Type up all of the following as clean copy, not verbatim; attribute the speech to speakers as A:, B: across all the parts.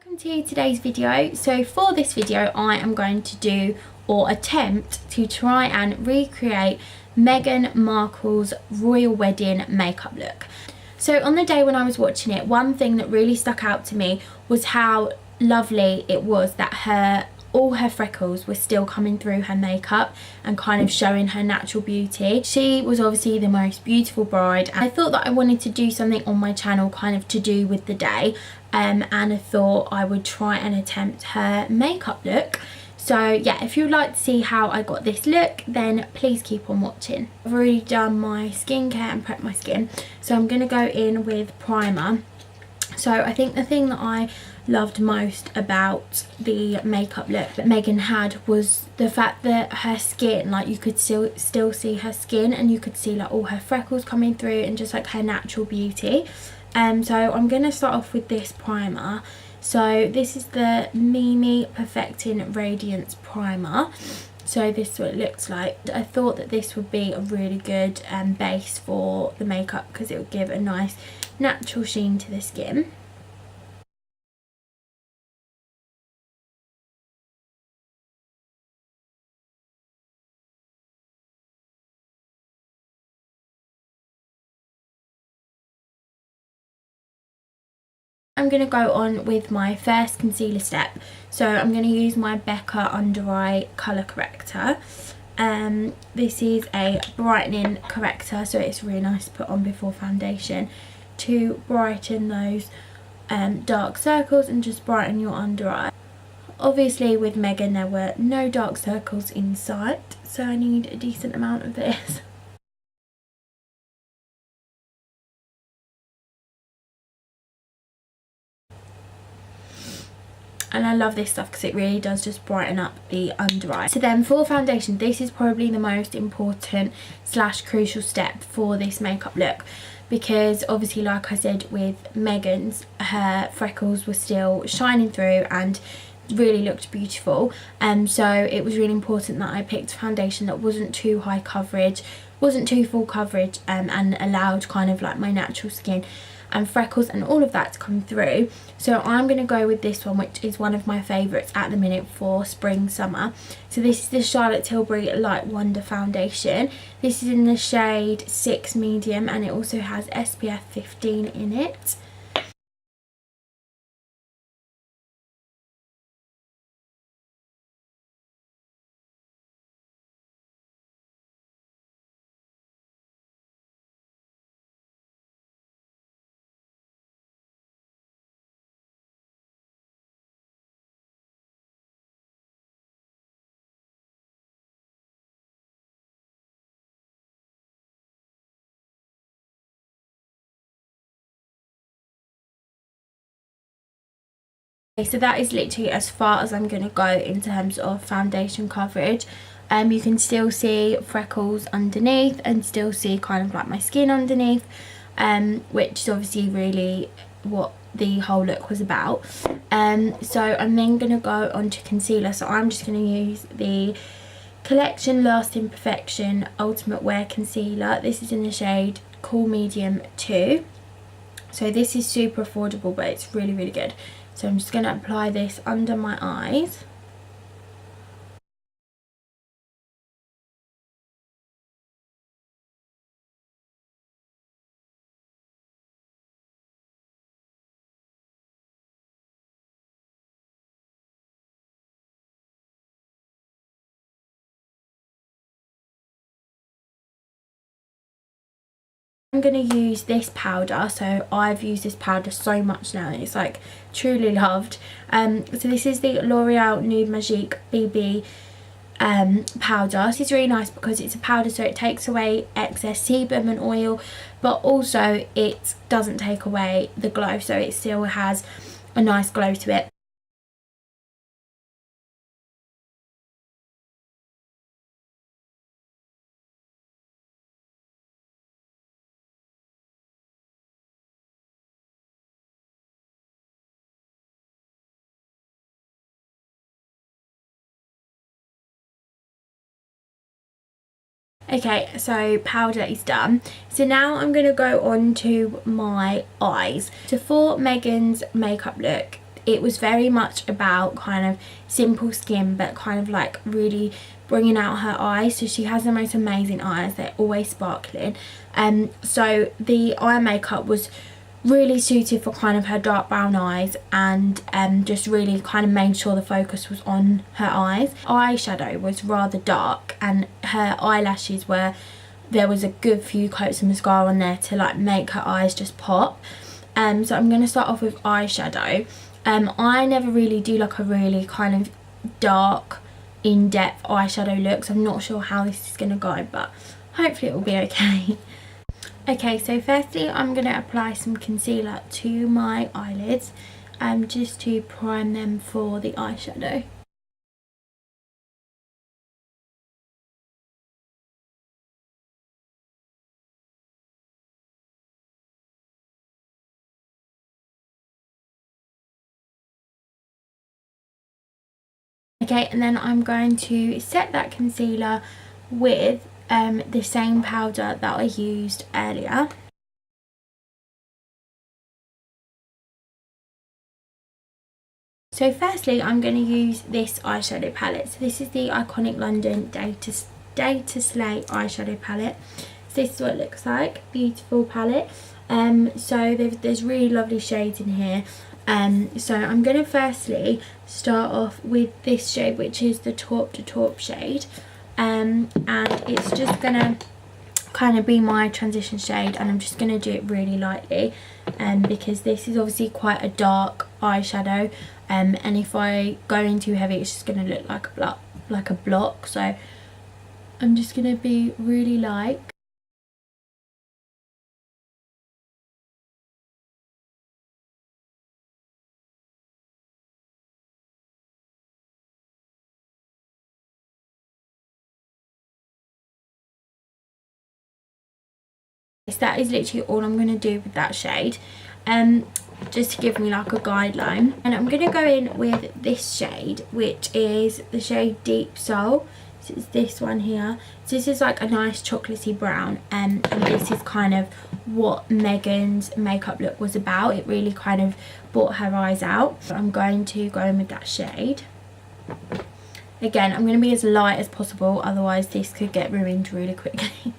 A: Welcome to today's video. So for this video I am going to do or attempt to try and recreate Meghan Markle's royal wedding makeup look. So on the day when I was watching it, one thing that really stuck out to me was how lovely it was that all her freckles were still coming through her makeup and kind of showing her natural beauty. She was obviously the most beautiful bride. I thought that I wanted to do something on my channel kind of to do with the day, and I thought I would try and attempt her makeup look. So yeah, if you'd like to see how I got this look, then please keep on watching. I've already done my skincare and prepped my skin, so I'm going to go in with primer. So I think the thing that I loved most about the makeup look that Meghan had was the fact that her skin, like you could still see her skin, and you could see like all her freckles coming through and just like her natural beauty. So I'm going to start off with this primer. So this is the Mimi Perfecting Radiance Primer. So this is what it looks like. I thought that this would be a really good base for the makeup because it would give a nice natural sheen to the skin. I'm going to go on with my first concealer step. So I'm going to use my Becca Under Eye Colour Corrector. This is a brightening corrector, so it's really nice to put on before foundation to brighten those dark circles and just brighten your under eye. Obviously with Meghan there were no dark circles in sight, so I need a decent amount of this. And I love this stuff because it really does just brighten up the under eye. So then for foundation, this is probably the most important / crucial step for this makeup look, because obviously like I said with Meghan's, her freckles were still shining through and really looked beautiful, so it was really important that I picked a foundation that wasn't too high coverage, wasn't too full coverage, and allowed kind of like my natural skin and freckles and all of that to come through. So I'm going to go with this one, which is one of my favourites at the minute for spring summer. So this is the Charlotte Tilbury Light Wonder foundation. This is in the shade 6 medium, and it also has SPF 15 in it. So that is literally as far as I'm going to go in terms of foundation coverage. You can still see freckles underneath and still see kind of like my skin underneath, which is obviously really what the whole look was about. So I'm then going to go on to concealer. So I'm just going to use the Collection Lasting Perfection Ultimate Wear Concealer. This is in the shade Cool Medium 2. So this is super affordable, but it's really, really good. So I'm just going to apply this under my eyes. I'm going to use this powder. So I've used this powder so much now, and it's like truly loved. So this is the L'Oreal Nude Magique BB powder. This is really nice because it's a powder, so it takes away excess sebum and oil, but also it doesn't take away the glow, so it still has a nice glow to it. Okay, so powder is done. So now I'm going to go on to my eyes. So for Meghan's makeup look, it was very much about kind of simple skin, but kind of like really bringing out her eyes. So she has the most amazing eyes, they're always sparkling. So the eye makeup was really suited for kind of her dark brown eyes, and just really kind of made sure the focus was on her eyes. Eyeshadow was rather dark, and her eyelashes were, there was a good few coats of mascara on there to like make her eyes just pop. So I'm going to start off with eyeshadow. I never really do like a really kind of dark in-depth eyeshadow look, so I'm not sure how this is going to go, but hopefully it will be okay. Okay, so firstly I'm going to apply some concealer to my eyelids, just to prime them for the eyeshadow. Okay, and then I'm going to set that concealer with the same powder that I used earlier. So firstly, I'm going to use this eyeshadow palette. So this is the Iconic London Day to Slay eyeshadow palette. So this is what it looks like. Beautiful palette. So there's really lovely shades in here. So I'm going to firstly start off with this shade, which is the Taupe de Taupe shade. And it's just going to kind of be my transition shade, and I'm just going to do it really lightly, because this is obviously quite a dark eyeshadow, and if I go in too heavy it's just going to look like a block. So I'm just going to be really light. So that is literally all I'm going to do with that shade, just to give me like a guideline. And I'm going to go in with this shade, which is the shade Deep Soul. So it's this one here. So this is like a nice chocolatey brown, and this is kind of what Megan's makeup look was about. It really kind of brought her eyes out. So I'm going to go in with that shade. Again, I'm going to be as light as possible, otherwise this could get ruined really quickly.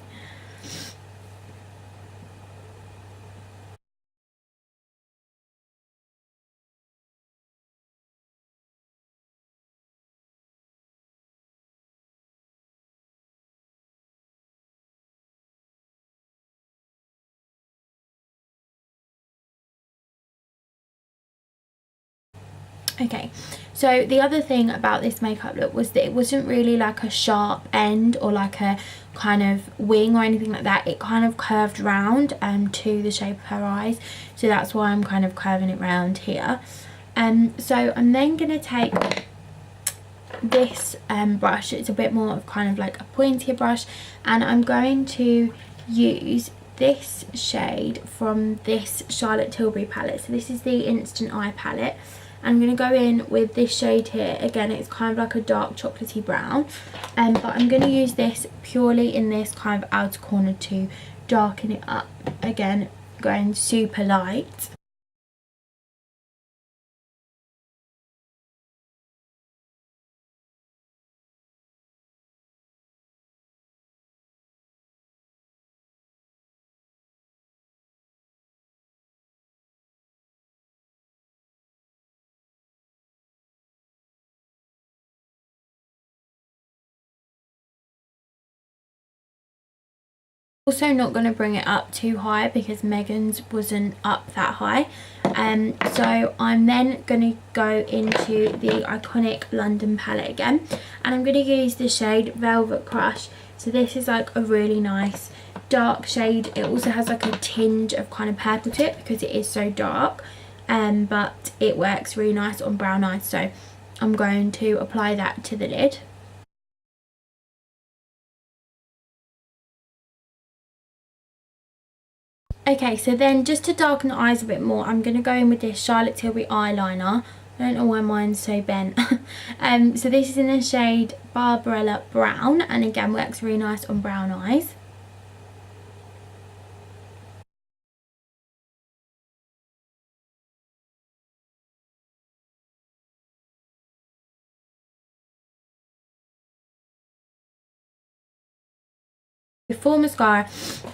A: Okay, so the other thing about this makeup look was that it wasn't really like a sharp end or like a kind of wing or anything like that. It kind of curved round to the shape of her eyes, so that's why I'm kind of curving it round here. So I'm then going to take this brush. It's a bit more of kind of like a pointier brush, and I'm going to use this shade from this Charlotte Tilbury palette. So this is the Instant Eye palette. I'm going to go in with this shade here. Again, it's kind of like a dark chocolatey brown, but I'm going to use this purely in this kind of outer corner to darken it up. Again, going super light. Also not going to bring it up too high because Megan's wasn't up that high. So I'm then going to go into the Iconic London palette again, and I'm going to use the shade Velvet Crush. So this is like a really nice dark shade. It also has like a tinge of kind of purple to it because it is so dark, but it works really nice on brown eyes. So I'm going to apply that to the lid. Okay, so then just to darken the eyes a bit more, I'm going to go in with this Charlotte Tilbury eyeliner. I don't know why mine's so bent. So this is in the shade Barbarella Brown, and again works really nice on brown eyes. For mascara,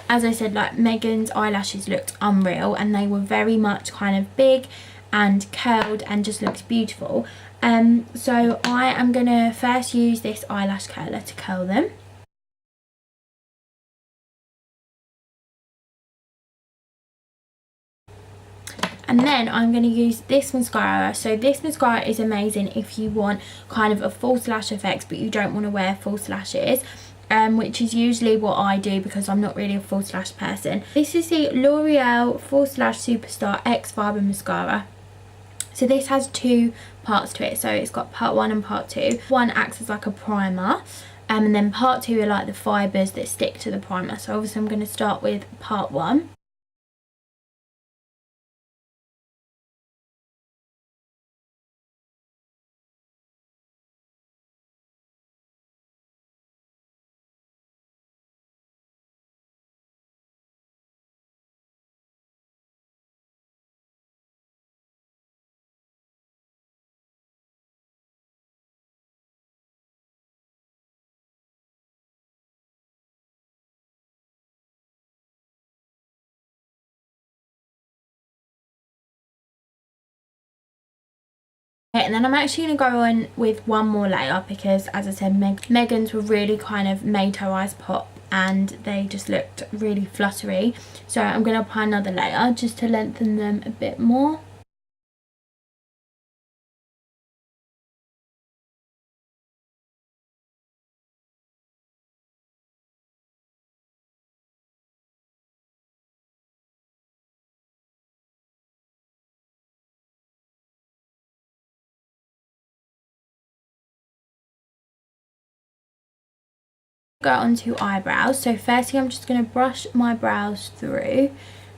A: as I said, like Megan's eyelashes looked unreal and they were very much kind of big and curled and just looked beautiful. So I am going to first use this eyelash curler to curl them. And then I'm going to use this mascara. So this mascara is amazing if you want kind of a false lash effect but you don't want to wear false lashes. Which is usually what I do because I'm not really a false lash person. This is the L'Oreal False Lash Superstar X Fibre Mascara. So this has two parts to it. So it's got part 1 and part 2. One acts as like a primer. And then part 2 are like the fibres that stick to the primer. So obviously I'm going to start with part 1. And then I'm actually going to go on with one more layer because, as I said, Megan's were really kind of made her eyes pop and they just looked really fluttery. So I'm going to apply another layer just to lengthen them a bit more. Go onto eyebrows. So firstly I'm just going to brush my brows through.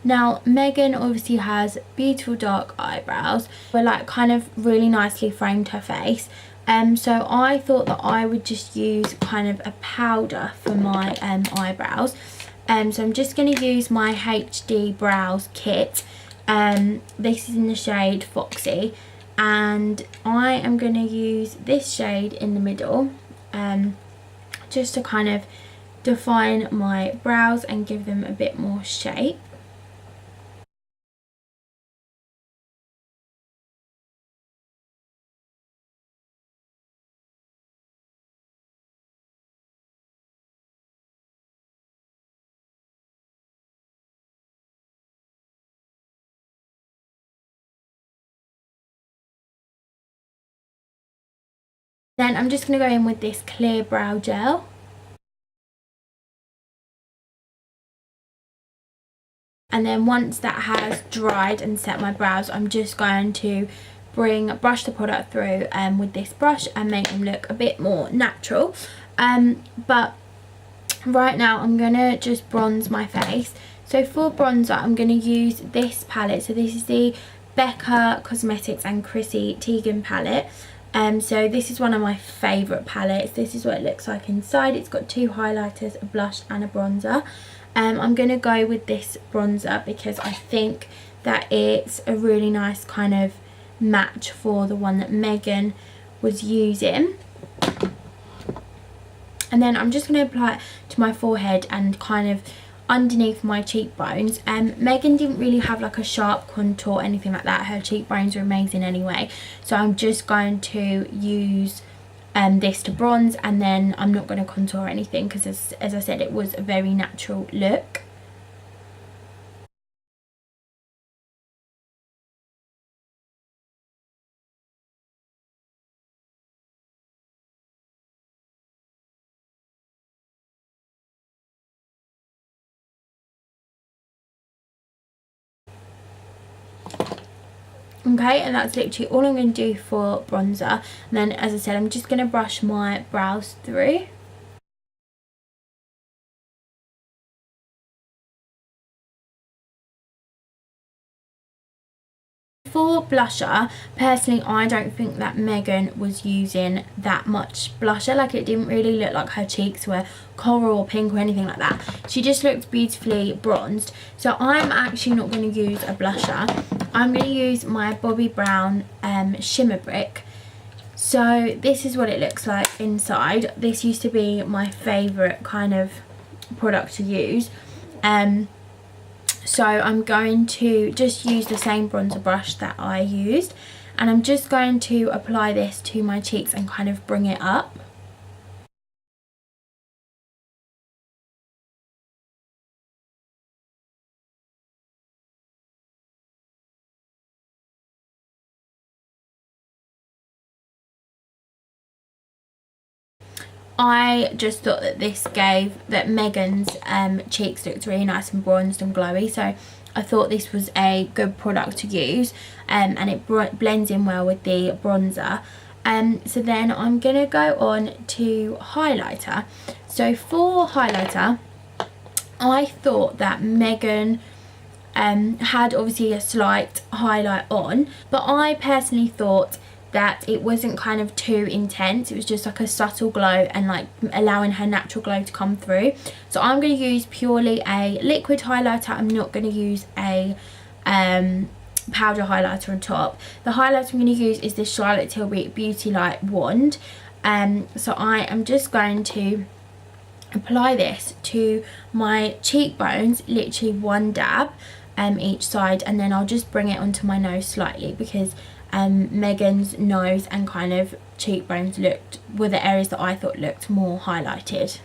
A: Now Megan obviously has beautiful dark eyebrows, but like kind of really nicely framed her face. So I thought that I would just use kind of a powder for my eyebrows. So I'm just going to use my HD Brows kit. This is in the shade Foxy, and I am going to use this shade in the middle. Just to kind of define my brows and give them a bit more shape. Then I'm just going to go in with this clear brow gel. And then once that has dried and set my brows, I'm just going to brush the product through with this brush and make them look a bit more natural. But right now I'm going to just bronze my face. So for bronzer I'm going to use this palette. So this is the Becca Cosmetics and Chrissy Teigen palette. So this is one of my favourite palettes. This is what it looks like inside. It's got 2 highlighters, a blush and a bronzer. I'm going to go with this bronzer because I think that it's a really nice kind of match for the one that Megan was using. And then I'm just going to apply it to my forehead and kind of underneath my cheekbones. Megan didn't really have like a sharp contour or anything like that. Her cheekbones are amazing anyway. So I'm just going to use this to bronze, and then I'm not going to contour anything because as I said, it was a very natural look. Okay, and that's literally all I'm going to do for bronzer. And then, as I said, I'm just going to brush my brows through. For blusher, personally I don't think that Megan was using that much blusher. Like, it didn't really look like her cheeks were coral or pink or anything like that. She just looked beautifully bronzed. So I'm actually not going to use a blusher. I'm going to use my Bobbi Brown Shimmer Brick. So this is what it looks like inside. This used to be my favourite kind of product to use. So I'm going to just use the same bronzer brush that I used, and I'm just going to apply this to my cheeks and kind of bring it up. I just thought that that Meghan's cheeks looked really nice and bronzed and glowy, so I thought this was a good product to use, and it blends in well with the bronzer. So then I'm going to go on to highlighter. So for highlighter, I thought that Meghan had obviously a slight highlight on, but I personally thought that it wasn't kind of too intense. It was just like a subtle glow and like allowing her natural glow to come through. So I'm going to use purely a liquid highlighter. I'm not going to use a powder highlighter on top. The highlighter I'm going to use is the Charlotte Tilbury Beauty Light wand. So I am just going to apply this to my cheekbones, literally one dab each side, and then I'll just bring it onto my nose slightly, because Meghan's nose and kind of cheekbones were the areas that I thought looked more highlighted.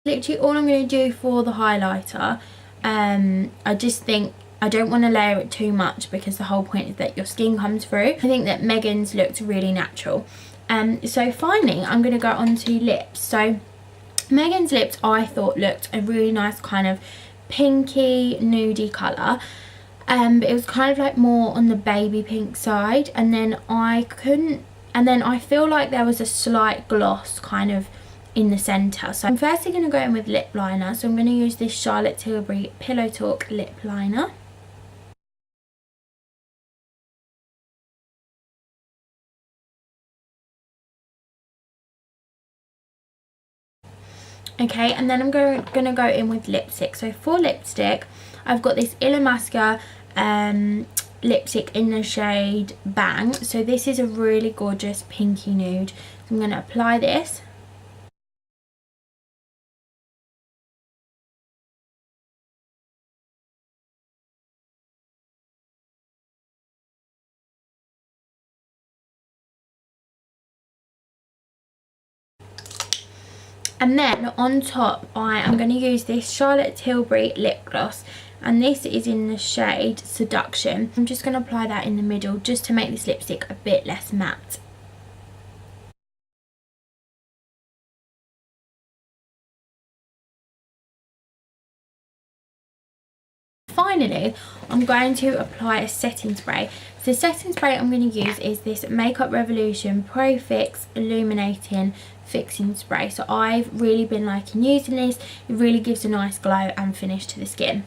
A: Literally all I'm going to do for the highlighter, I just think I don't want to layer it too much, because the whole point is that your skin comes through. I think that Meghan's looked really natural. So finally I'm going to go on to lips. So Meghan's lips I thought looked a really nice kind of pinky nudie colour. But it was kind of like more on the baby pink side, and then I feel like there was a slight gloss kind of in the centre. So I'm firstly going to go in with lip liner. So I'm going to use this Charlotte Tilbury Pillow Talk lip liner. Okay, and then I'm going to go in with lipstick. So for lipstick, I've got this Illamasqua lipstick in the shade Bang. So this is a really gorgeous pinky nude. So I'm going to apply this. And then on top I am going to use this Charlotte Tilbury lip gloss, and this is in the shade Seduction. I'm just going to apply that in the middle just to make this lipstick a bit less matte. Finally, I'm going to apply a setting spray. So the setting spray I'm going to use is this Makeup Revolution Pro Fix Illuminating Fixing Spray. So I've really been liking using this. It really gives a nice glow and finish to the skin.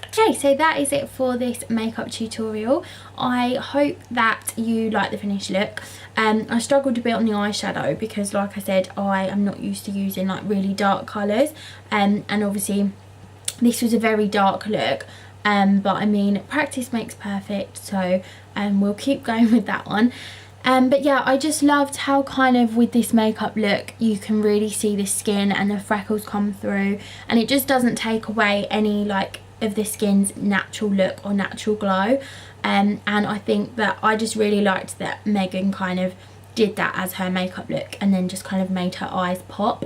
A: Okay, so that is it for this makeup tutorial. I hope that you like the finished look. I struggled a bit on the eyeshadow because, like I said, I am not used to using like really dark colours, and obviously this was a very dark look, but I mean, practice makes perfect, so we'll keep going with that one. But yeah, I just loved how kind of with this makeup look you can really see the skin and the freckles come through, and it just doesn't take away any like of the skin's natural look or natural glow. And I think that I just really liked that Meghan kind of did that as her makeup look and then just kind of made her eyes pop.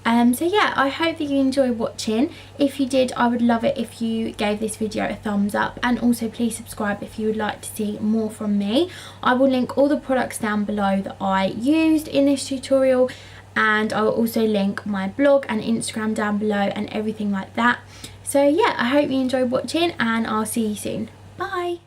A: So yeah, I hope that you enjoyed watching. If you did, I would love it if you gave this video a thumbs up, and also please subscribe if you would like to see more from me. I will link all the products down below that I used in this tutorial, and I will also link my blog and Instagram down below and everything like that. So yeah, I hope you enjoyed watching, and I'll see you soon. Bye!